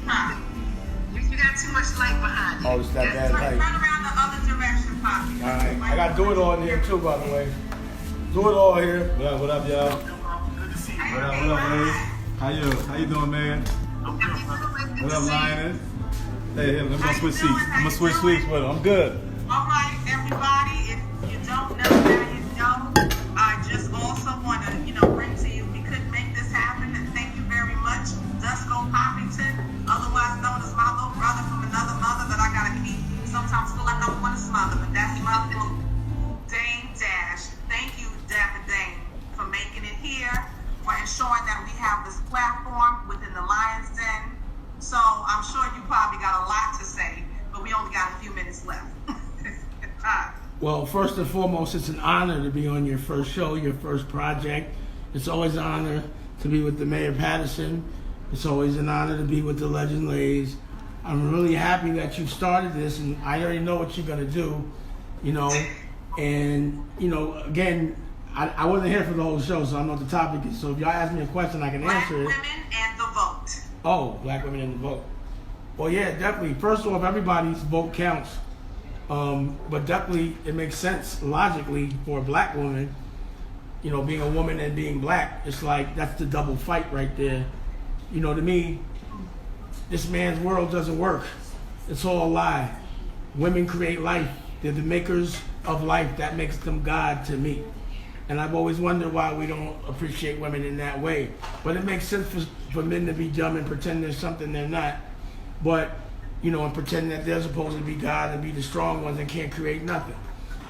Poppy. You got too much light behind you. Oh, it's that bad light. Turn around the other direction, Poppy. All right, I got do it all in here too, by the way. Do it all here. What up, y'all? Good to see you. What up, man? How you doing, man? What up, lioness? Hey, let me go switch seats. I'm gonna switch seats with her. I'm good. All right, everybody. If you don't know, now you know. I just also want to, bring to you. We couldn't make this happen, and thank you very much, Dusko Covington, otherwise known as my little brother from another mother that I gotta keep. Sometimes feel like I don't want to smother, but that's my little Dane Dash. Thank you, Dapper Dane, for making it here, for ensuring that we have this platform within the Lion's Den. So I'm sure you probably got a lot to say, but we only got a few minutes left. Well, first and foremost, it's an honor to be on your first show, your first project. It's always an honor to be with the Mayor Patterson. It's always an honor to be with the legislators. I'm really happy that you started this, and I already know what you're gonna do, And again, I wasn't here for the whole show, so I know what the topic is. So if y'all ask me a question, I can answer it. Black women and the vote. Oh, black women and the vote. Well, yeah, definitely. First off, everybody's vote counts. But definitely it makes sense logically for a black woman, being a woman and being black. It's like that's the double fight right there. To me, this man's world doesn't work. It's all a lie. Women create life. They're the makers of life. That makes them God to me. And I've always wondered why we don't appreciate women in that way. But it makes sense for men to be dumb and pretend there's something they're not. But, and pretend that they're supposed to be God and be the strong ones and can't create nothing.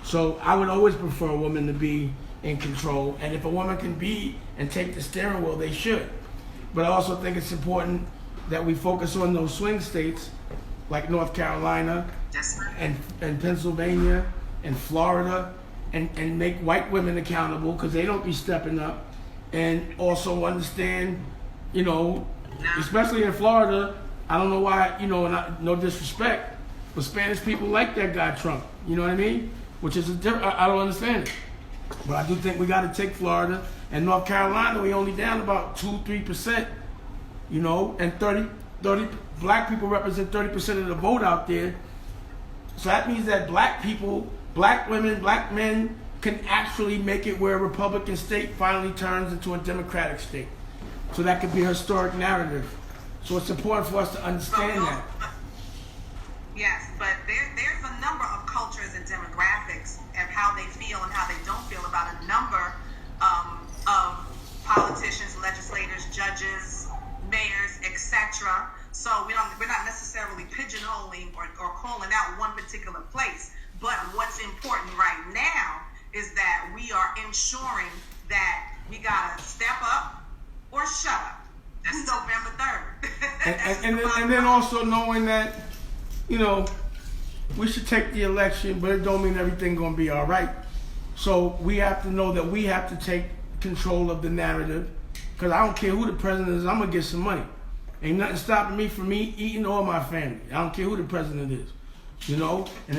So I would always prefer a woman to be in control. And if a woman can be and take the steering wheel, they should. But I also think it's important that we focus on those swing states like North Carolina and Pennsylvania and Florida, and make white women accountable because they don't be stepping up. And also understand, especially in Florida, I don't know why, no disrespect, but Spanish people like that guy Trump. You know what I mean? Which is I don't understand it. But I do think we got to take Florida and North Carolina. We only down about 2-3%, and 30 black people represent 30% of the vote out there. So that means that black people, black women, black men can actually make it where a Republican state finally turns into a Democratic state. So that could be a historic narrative. So it's important for us to understand that. Yes, but there's a number of cultures and demographics and how they feel and how they don't feel about a number of politicians, legislators, judges, mayors, etc. So we're not necessarily pigeonholing or calling out one particular place. But what's important right now is that we are ensuring that we gotta step up or shut up. That's November 3rd. and then also knowing that, we should take the election, but it don't mean everything gonna be all right. So we have to know that we have to take control of the narrative, because I don't care who the president is, I'm gonna get some money. Ain't nothing stopping me from eating or my family. I don't care who the president is. And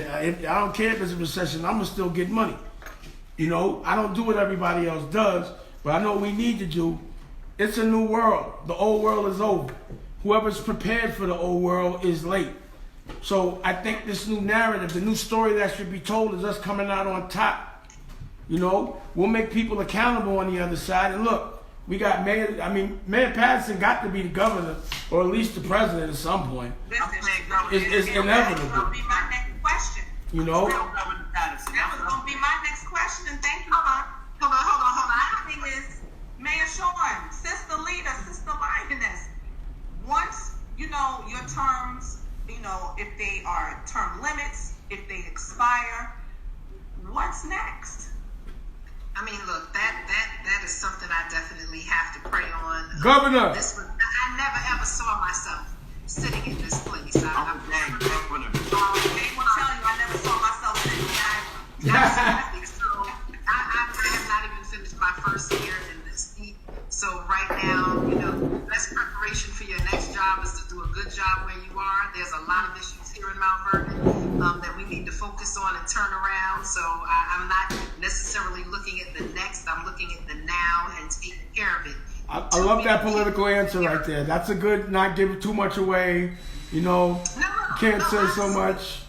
I don't care if it's a recession, I'm gonna still get money. I don't do what everybody else does, but I know what we need to do. It's a new world. The old world is over. Whoever's prepared for the old world is late. So I think this new narrative, the new story that should be told is us coming out on top. We'll make people accountable on the other side. And look, we got Mayor Patterson got to be the governor, or at least the president at some point. It's inevitable. That was going to be my next question. That was going to be my next question, and thank you. Hold on. My thing is, Mayor Shawn, Sister Leader, Sister Lioness, once, your terms, if they are term limits, if they expire, what's next? I mean, look, that is something I definitely have to pray on. Governor! I never ever saw myself sitting in this place. They will tell you I never saw myself sitting in Absolutely. So I have not even finished my first year in this seat. So right now, best preparation for your next job is to do a good job where you are. There's a lot of issues here in Mount Vernon that we need to focus on and turn around. So I'm not necessarily looking at the next. I'm looking at the now and taking care of it. I love that political answer right there. That's a good, not give too much away. You know, can't say so much.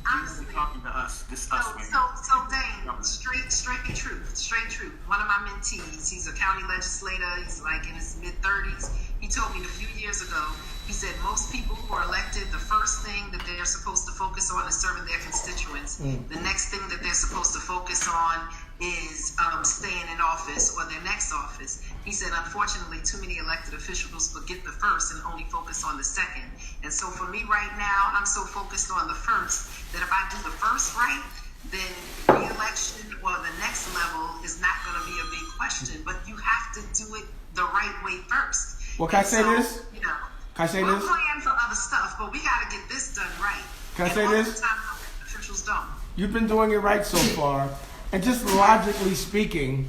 Honestly, talking to us. This us women. So Dane, straight truth. One of my mentees, he's a county legislator. He's like in his mid-30s. He told me a few years ago. He said most people who are elected, the first thing that they're supposed to focus on is serving their constituents. The next thing that they're supposed to focus on is staying in office or their next office. He said, unfortunately, too many elected officials forget the first and only focus on the second. And so for me right now, I'm so focused on the first that if I do the first right, then re-election or the next level is not going to be a big question. But you have to do it the right way first. Well, can I say this? You know, can I say we're this? playing for other stuff, but we got to get this done right. Can I say this? Times officials don't. You've been doing it right so far. And just logically speaking,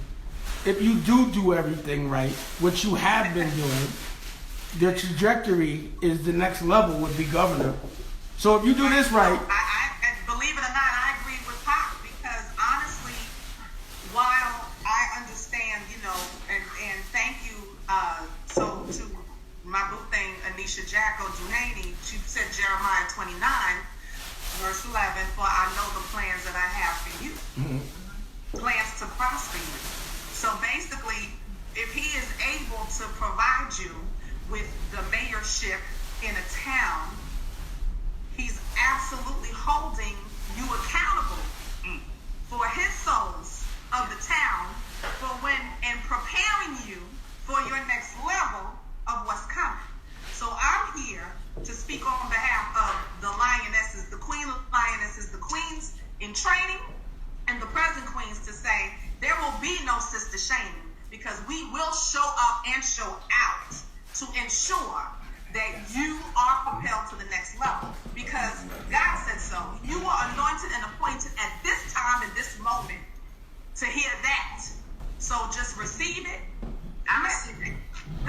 if you do everything right, which you have been doing, the trajectory is the next level would be governor. So if you do this right, I believe it or not, I agree with Pop because honestly, while I understand, you know, and thank you, so to my boo thing, Anisha Jacko Duhaney, she said Jeremiah 29, verse 11, for I know the plans that I have for you. Plans to prosper you. So basically, if he is able to provide you with the mayorship in a town, he's absolutely holding you accountable for his souls of the town, for when and preparing you for your next level of what's coming. So I'm here to speak on behalf of the lionesses, the queen lionesses, the queens in training, and the present queens to say there will be no sister shaming because we will show up and show out to ensure that you are propelled to the next level because God said so. You are anointed and appointed at this time and this moment to hear that. So just receive it. I receive it.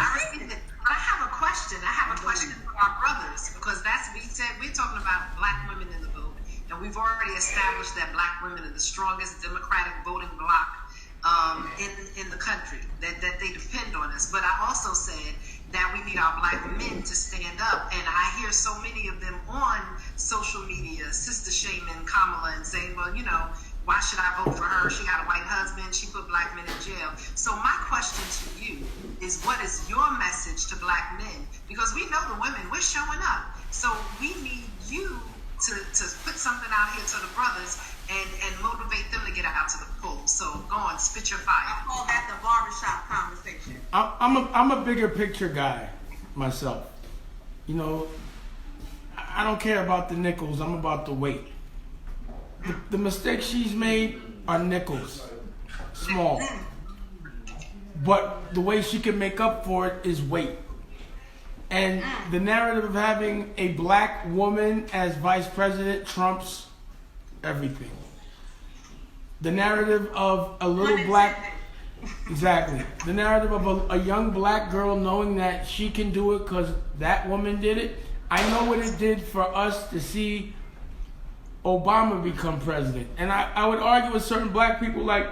I have a question. For our brothers because we're talking about black women in the vote. And we've already established that black women are the strongest democratic voting bloc in the country, that they depend on us. But I also said that we need our black men to stand up. And I hear so many of them on social media, sister shaming Kamala and saying, well, you know, why should I vote for her? She got a white husband. She put black men in jail. So my question to you is, what is your message to black men? Because we know the women, we're showing up. So we need you to put something out here to the brothers and motivate them to get out to the polls. So go on, spit your fire. I call that the barbershop conversation. I'm a bigger picture guy myself. You know, I don't care about the nickels. I'm about the weight. The mistakes she's made are nickels, small. But the way she can make up for it is weight. And the narrative of having a black woman as vice president trumps everything. The narrative of a little black, exactly. The narrative of a young black girl knowing that she can do it because that woman did it. I know what it did for us to see Obama become president. And I would argue with certain black people like,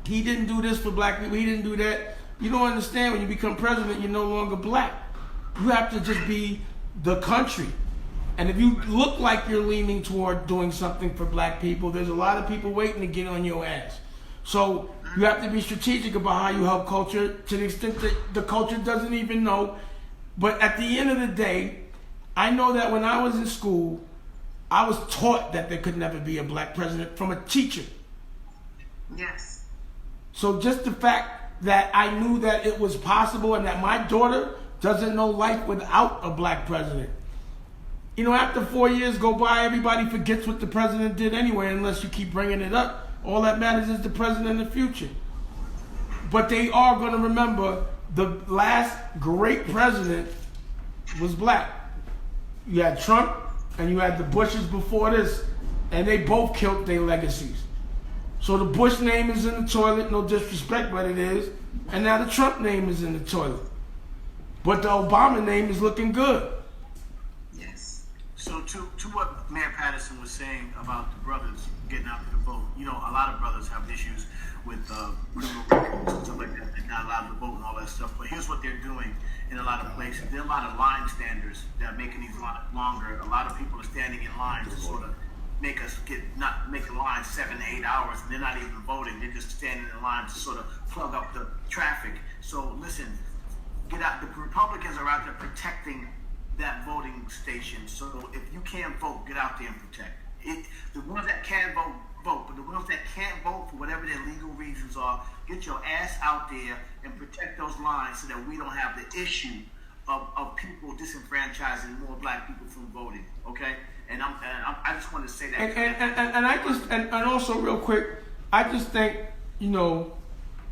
he didn't do this for black people, he didn't do that. You don't understand, when you become president, you're no longer black. You have to just be the country. And if you look like you're leaning toward doing something for black people, there's a lot of people waiting to get on your ass. So you have to be strategic about how you help culture to the extent that the culture doesn't even know. But at the end of the day, I know that when I was in school, I was taught that there could never be a black president from a teacher. Yes. So just the fact that I knew that it was possible and that my daughter doesn't know life without a black president. You know, after 4 years go by, everybody forgets what the president did anyway, unless you keep bringing it up. All that matters is the president in the future. But they are going to remember the last great president was black. You had Trump and you had the Bushes before this, and they both killed their legacies. So the Bush name is in the toilet, no disrespect, but it is. And now the Trump name is in the toilet. But the Obama name is looking good. Yes. So to what Mayor Patterson was saying about the brothers getting out to vote, you know, a lot of brothers have issues with criminal records and stuff like that. They're not allowed to vote and all that stuff. But here's what they're doing in a lot of places. There are a lot of line standers that are making these lines longer. A lot of people are standing in line to sort of make the line 7 to 8 hours, and they're not even voting. They're just standing in line to sort of plug up the traffic. So listen, get out. The Republicans are out there protecting that voting station. So if you can't vote, get out there and protect it. The ones that can vote, vote. But the ones that can't vote for whatever their legal reasons are, get your ass out there and protect those lines so that we don't have the issue of people disenfranchising more black people from voting. Okay? And I just want to say that. And also real quick, I just think, you know,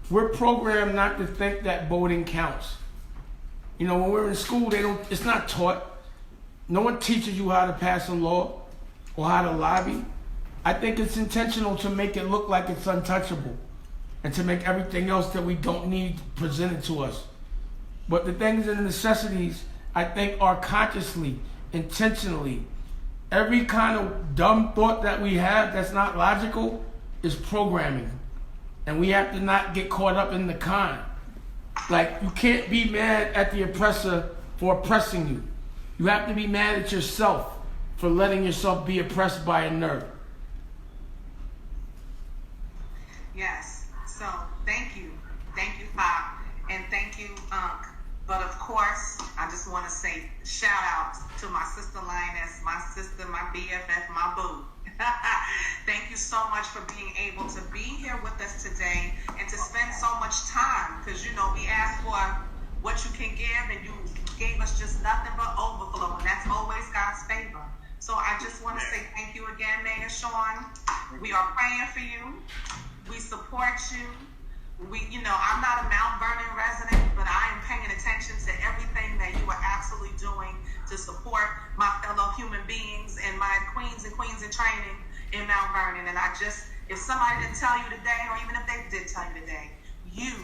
we're programmed not to think that voting counts. You know, when we're in school, it's not taught. No one teaches you how to pass a law or how to lobby. I think it's intentional to make it look like it's untouchable and to make everything else that we don't need presented to us. But the things and the necessities, I think, are consciously, intentionally. Every kind of dumb thought that we have that's not logical is programming. And we have to not get caught up in the con. Like, you can't be mad at the oppressor for oppressing you. You have to be mad at yourself for letting yourself be oppressed by a nerd. Yes. So thank you, Pop, and thank you, Unc. But of course, I just want to say shout out to my sister Lioness, my sister, my BFF, my boo. Thank you so much for being able to be here with us today and to spend so much time, because, you know, we asked for what you can give and you gave us just nothing but overflow, and that's always God's favor. So I just want to say thank you again, Mayor Shawn. We are praying for you. We support you. You know, I'm not a Mount Vernon resident, but I am paying attention to everything that you are absolutely doing to support my fellow human beings and my queens in training in Mount Vernon. And if somebody didn't tell you today, or even if they did tell you today, you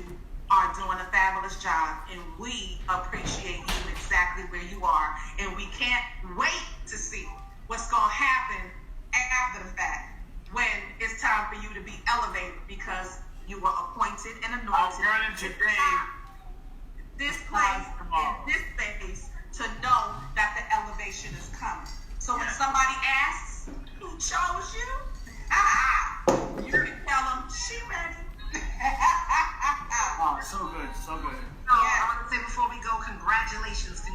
are doing a fabulous job, and we appreciate you exactly where you are. And we can't wait to see what's going to happen after the fact when it's time for you to be elevated, because you were appointed and anointed this place, in this space, to know that the elevation is coming. So when somebody asks who chose you, you can tell them she ready. Oh, so good, so good. I want to say before we go, congratulations,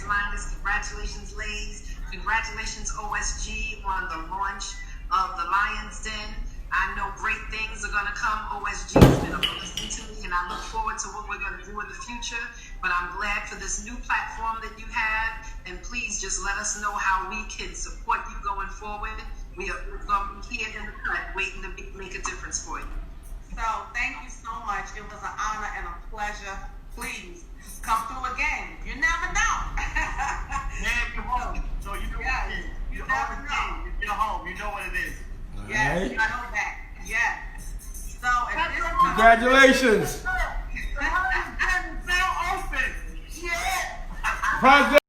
Lioness, congratulations, Lays, congratulations, OSG, on the launch of the Lion's Den. I know great things are going to come. OSG has been a blessing to me, and I look forward to what we're going to do in the future. But I'm glad for this new platform that you have, and please just let us know how we can support you going forward. We're going to be here in the cut, waiting to make a difference for you. So thank you so much. It was an honor and a pleasure. Please come through again. You never know. Man, you're home. So you know what it is. You're home. You're home. You know what it is. Yes, Right. you know that. Yes. So at this time, Congratulations. Now open. Yeah. Project.